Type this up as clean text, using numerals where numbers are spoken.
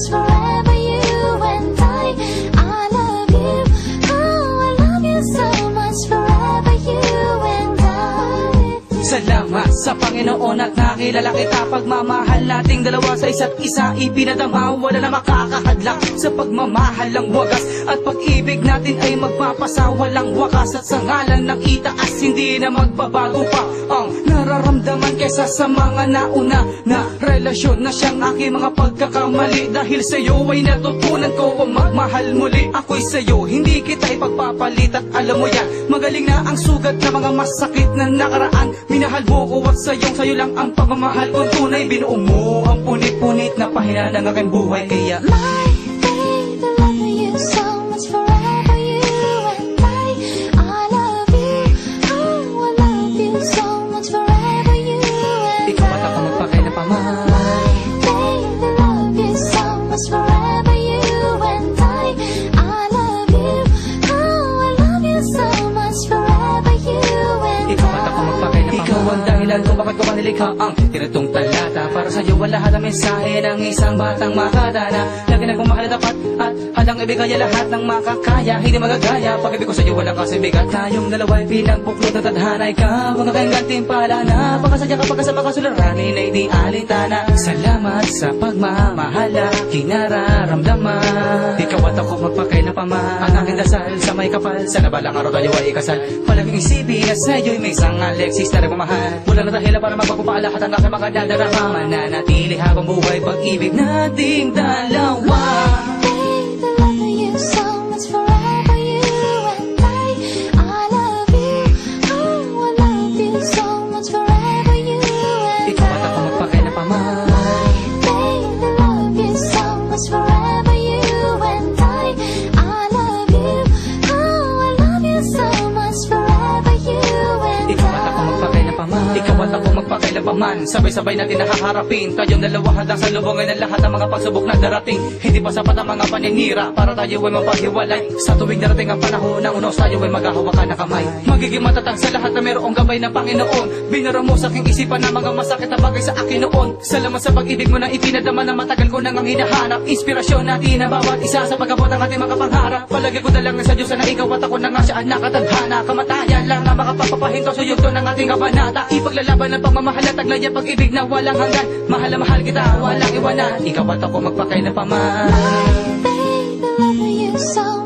Forever you and I love you. Oh, I love you so much. Forever you and I. Salamat sa Panginoon at nakilala kita. Pagmamahal nating dalawa sa isa't isa ipinadama. Wala na makakahadlang sa pagmamahal ang wagas. At pag-ibig natin ay magpapasawalang wakas. At sa ngalan ng itaas hindi na magbabago pa ang nararamdaman kesa sa mga nauna na relasyon na siyang aking mga pagkakamali. Dahil sa'yo ay natutunan ko ang magmahal muli. Ako'y sa'yo, hindi kita ipagpapalit. At alam mo yan, magaling na ang sugat na mga masakit na nakaraan. Minahal mo ko at sa'yo lang ang pagmamahal kong tunay. Binuo mo ang punit-punit na pahina ng aking buhay. Kaya my baby, love you so much. Forever you and I love you. Oh, I love you so much. Forever you and ikaw at ako magpakailanman. my baby, love you so much. Forever you and I love you. Oh, I love you so much. Forever you and ikaw at ako magpakailanman. Ikaw ang dahilan kung bakit ko nilikha ang tinatong talata. Para sa'yo ang lahat ng mensahe ng isang batang makadana. Lagi na kong mahal na tapat at handang ibigay lahat ng makakaya. Hindi magagaya pag-ibig ko sa'yo walang kasibigat. Tayong dalawa'y pinagbuklod ng tadhana. Ikaw ang aking gantimpala na pagkasadya kapag sa pagkasularanin ay di alitana. Salamat sa pagmamahala kinararamdaman. Ikaw at ako magpakailanman. Ang aking dasal sa may kapal. Sana balang araw tayo ay ikasal. Palaging isipin na sa'yo'y may isang Alexis na nagmamahal. Wala na dahilan para magpagpapala lahat ang aking mga dadarama. Mananatili habang buhay pag-ibig nating dalawa. baby, love you so much. Forever you and I love you. Oh, I love you so much. Forever you and Ikaw at ako magpakailanman. baby, love you so much. Forever you and I love you. Oh, I love you so much. Forever you and Ikaw at ako magpakailanman. Ikaw at ako magpakailanman. Sabay-sabay natin nakaharapin. Tayong dalawa handang salubungin ang lahat ng mga pagsubok na darating. Hindi pa sapat ang mga paninira para tayo ay mapaghiwalay. Sa tuwing darating ang panahon ng unos tayo ay maghahawakan na kamay. Magiging matatag sa lahat na mayroong gabay ng Panginoon. Binara mo sa aking isipan na mga masakit na bagay sa akin noon. Salamat sa pag-ibig mo na ipinadama na matagal ko nang ang hinahanap. Inspirasyon natin na bawat isa sa pag-abot ng ating mga pangarap. Palagi ko dalangin sa Diyos na ikaw at ako na nga siya ang nakatadhana. Kamatayan lang na makapapahinto sa yugto ng ating kabanata. Ipaglalaban ng pagmamahal at taglaya pag-ibig na walang hanggan. Mahal na mahal kita, walang iwanan. Ikaw at ako magpakailanman. baby, love you so